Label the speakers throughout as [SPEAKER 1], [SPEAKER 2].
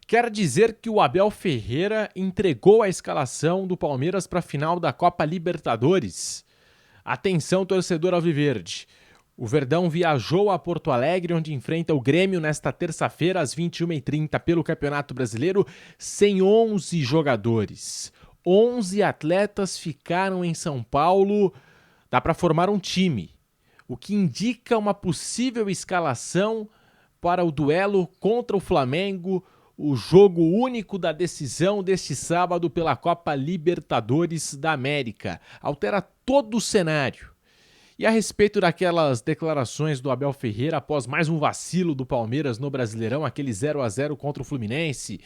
[SPEAKER 1] Quer dizer que o Abel Ferreira entregou a escalação do Palmeiras para a final da Copa Libertadores? Atenção, torcedor alviverde. O Verdão viajou a Porto Alegre, onde enfrenta o Grêmio nesta terça-feira, às 21h30, pelo Campeonato Brasileiro, sem 11 jogadores. 11 atletas ficaram em São Paulo, dá para formar um time, o que indica uma possível escalação para o duelo contra o Flamengo, o jogo único da decisão deste sábado pela Copa Libertadores da América. Altera todo o cenário. E a respeito daquelas declarações do Abel Ferreira após mais um vacilo do Palmeiras no Brasileirão, aquele 0-0 contra o Fluminense,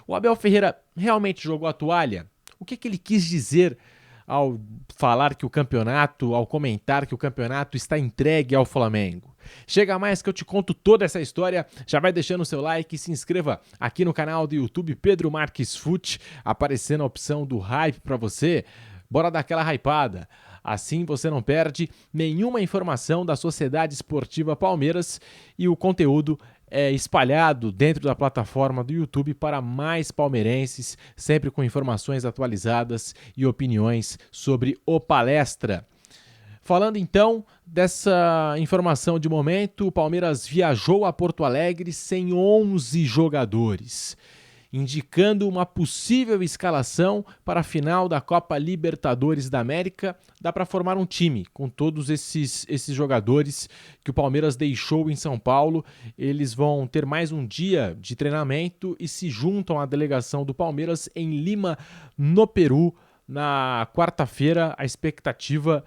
[SPEAKER 1] o Abel Ferreira realmente jogou a toalha? O que ele quis dizer ao falar que o campeonato, ao comentar que o campeonato está entregue ao Flamengo? Chega mais que eu te conto toda essa história. Já vai deixando o seu like e se inscreva aqui no canal do YouTube Pedro Marques Fute, aparecendo a opção do hype para você. Bora dar aquela hypada. Assim você não perde nenhuma informação da Sociedade Esportiva Palmeiras e o conteúdo é espalhado dentro da plataforma do YouTube para mais palmeirenses, sempre com informações atualizadas e opiniões sobre o Palestra. Falando então dessa informação de momento, o Palmeiras viajou a Porto Alegre sem 11 jogadores, indicando uma possível escalação para a final da Copa Libertadores da América. Dá para formar um time com todos esses jogadores que o Palmeiras deixou em São Paulo. Eles vão ter mais um dia de treinamento e se juntam à delegação do Palmeiras em Lima, no Peru, na quarta-feira. A expectativa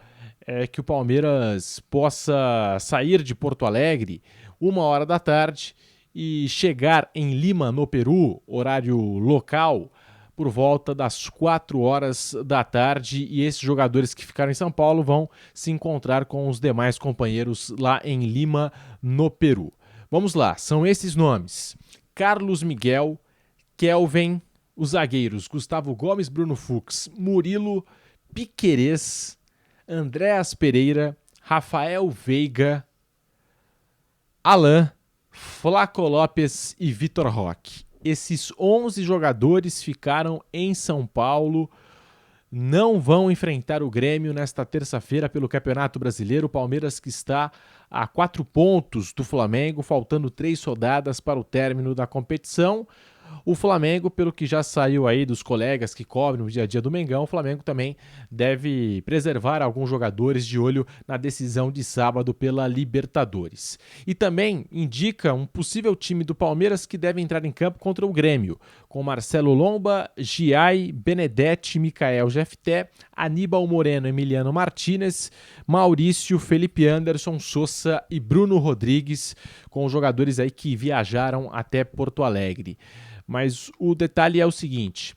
[SPEAKER 1] é que o Palmeiras possa sair de Porto Alegre 1h da tarde e chegar em Lima, no Peru, horário local, por volta das 4h da tarde, e esses jogadores que ficaram em São Paulo vão se encontrar com os demais companheiros lá em Lima, no Peru. Vamos lá, são esses nomes: Carlos Miguel, Kelvin, os zagueiros Gustavo Gomes, Bruno Fux, Murilo, Piquerez, Andréas Pereira, Rafael Veiga, Alain, Flaco Lopes e Vitor Roque. Esses 11 jogadores ficaram em São Paulo, não vão enfrentar o Grêmio nesta terça-feira pelo Campeonato Brasileiro. O Palmeiras que está a 4 pontos do Flamengo, faltando 3 rodadas para o término da competição. O Flamengo, pelo que já saiu aí dos colegas que cobrem o dia a dia do Mengão, o Flamengo também deve preservar alguns jogadores de olho na decisão de sábado pela Libertadores. E também indica um possível time do Palmeiras que deve entrar em campo contra o Grêmio, com Marcelo Lomba, Giai, Benedetti, Micael Jefté, Aníbal Moreno, Emiliano Martínez, Maurício, Felipe Anderson, Sousa e Bruno Rodrigues, com os jogadores aí que viajaram até Porto Alegre. Mas o detalhe é o seguinte: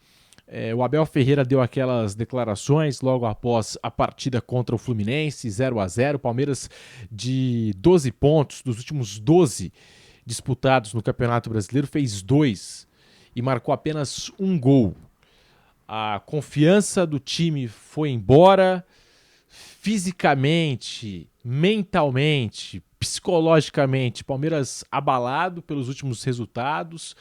[SPEAKER 1] o Abel Ferreira deu aquelas declarações logo após a partida contra o Fluminense, 0-0, Palmeiras de 12 pontos, dos últimos 12 disputados no Campeonato Brasileiro, fez 2 e marcou apenas um gol. A confiança do time foi embora, fisicamente, mentalmente, psicologicamente, Palmeiras abalado pelos últimos resultados.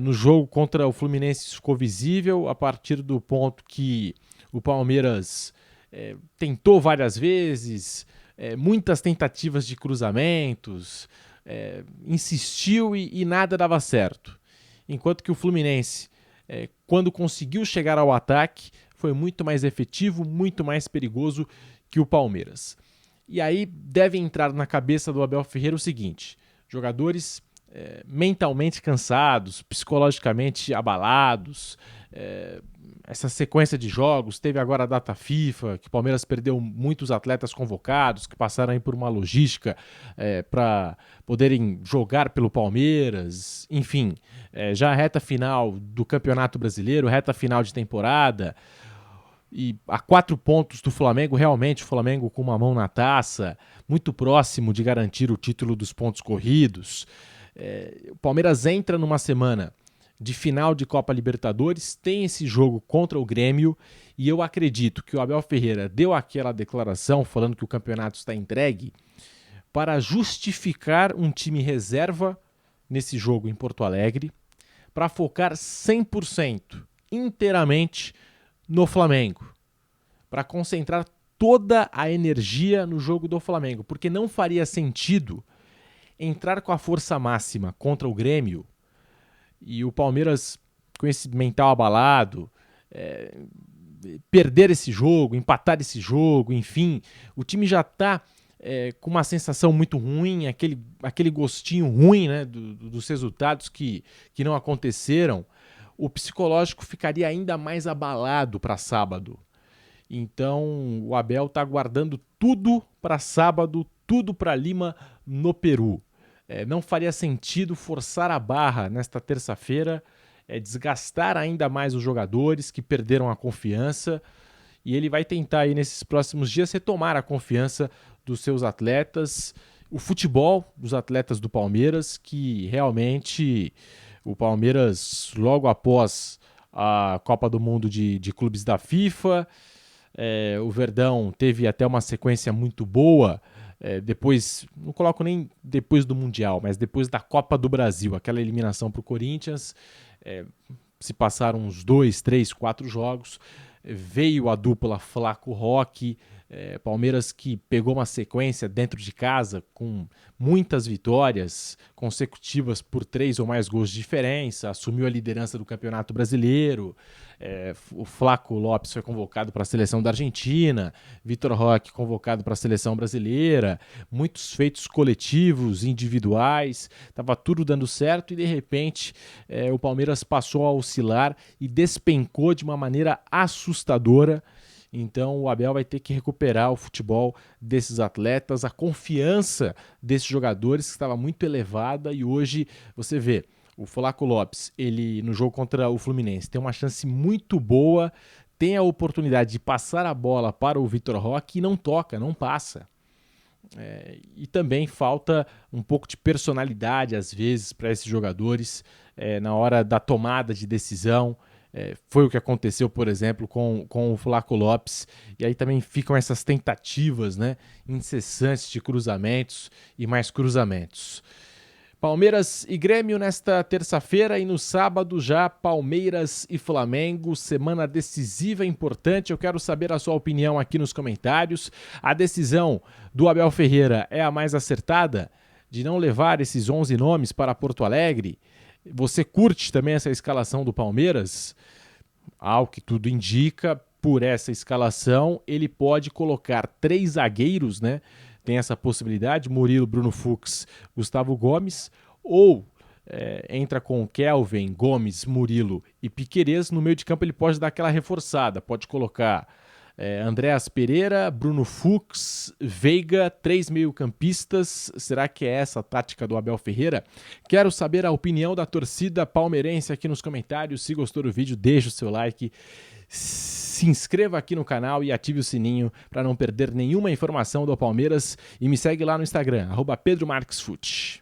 [SPEAKER 1] No jogo contra o Fluminense isso ficou visível a partir do ponto que o Palmeiras tentou várias vezes, muitas tentativas de cruzamentos, insistiu e nada dava certo. Enquanto que o Fluminense, quando conseguiu chegar ao ataque, foi muito mais efetivo, muito mais perigoso que o Palmeiras. E aí deve entrar na cabeça do Abel Ferreira o seguinte: jogadores mentalmente cansados, psicologicamente abalados, essa sequência de jogos, teve agora a data FIFA, que o Palmeiras perdeu muitos atletas convocados, que passaram aí por uma logística para poderem jogar pelo Palmeiras, enfim, já a reta final do Campeonato Brasileiro, reta final de temporada, e a 4 pontos do Flamengo, realmente o Flamengo com uma mão na taça, muito próximo de garantir o título dos pontos corridos. O Palmeiras entra numa semana de final de Copa Libertadores, tem esse jogo contra o Grêmio, e eu acredito que o Abel Ferreira deu aquela declaração falando que o campeonato está entregue para justificar um time reserva nesse jogo em Porto Alegre, para focar 100%, inteiramente, no Flamengo, para concentrar toda a energia no jogo do Flamengo, porque não faria sentido entrar com a força máxima contra o Grêmio e o Palmeiras com esse mental abalado, perder esse jogo, empatar esse jogo, enfim, o time já está com uma sensação muito ruim, aquele gostinho ruim, né, dos resultados que não aconteceram. O psicológico ficaria ainda mais abalado para sábado. Então o Abel está guardando tudo para sábado, tudo para Lima, no Peru. Não faria sentido forçar a barra nesta terça-feira, desgastar ainda mais os jogadores que perderam a confiança, e ele vai tentar aí nesses próximos dias retomar a confiança dos seus atletas, o futebol dos atletas do Palmeiras, que realmente o Palmeiras, logo após a Copa do Mundo de Clubes da FIFA, o Verdão teve até uma sequência muito boa, depois, não coloco nem depois do Mundial, mas depois da Copa do Brasil, aquela eliminação para o Corinthians, se passaram uns 2, 3, 4 jogos, veio a dupla Flaco-Roque, Palmeiras que pegou uma sequência dentro de casa com muitas vitórias consecutivas por 3 ou mais gols de diferença, assumiu a liderança do Campeonato Brasileiro, o Flaco Lopes foi convocado para a seleção da Argentina, Vitor Roque convocado para a seleção brasileira, muitos feitos coletivos, individuais, estava tudo dando certo e de repente o Palmeiras passou a oscilar e despencou de uma maneira assustadora. Então o Abel vai ter que recuperar o futebol desses atletas, a confiança desses jogadores que estava muito elevada, e hoje você vê o Flaco Lopes, ele no jogo contra o Fluminense tem uma chance muito boa, tem a oportunidade de passar a bola para o Vitor Roque e não toca, não passa. E também falta um pouco de personalidade às vezes para esses jogadores na hora da tomada de decisão. Foi o que aconteceu, por exemplo, com o Flaco Lopes, e aí também ficam essas tentativas, né, incessantes de cruzamentos e mais cruzamentos. Palmeiras e Grêmio nesta terça-feira, e no sábado já Palmeiras e Flamengo, semana decisiva e importante. Eu quero saber a sua opinião aqui nos comentários. A decisão do Abel Ferreira é a mais acertada de não levar esses 11 nomes para Porto Alegre? Você curte também essa escalação do Palmeiras? Ao que tudo indica, por essa escalação, ele pode colocar 3 zagueiros, né? Tem essa possibilidade, Murilo, Bruno Fux, Gustavo Gomes, ou entra com Kelvin, Gomes, Murilo e Piquerez. No meio de campo ele pode dar aquela reforçada, pode colocar Andréas Pereira, Bruno Fux, Veiga, 3 meio-campistas. Será que é essa a tática do Abel Ferreira? Quero saber a opinião da torcida palmeirense aqui nos comentários. Se gostou do vídeo, deixa o seu like, se inscreva aqui no canal e ative o sininho para não perder nenhuma informação do Palmeiras, e me segue lá no Instagram, @PedroMarquesFute.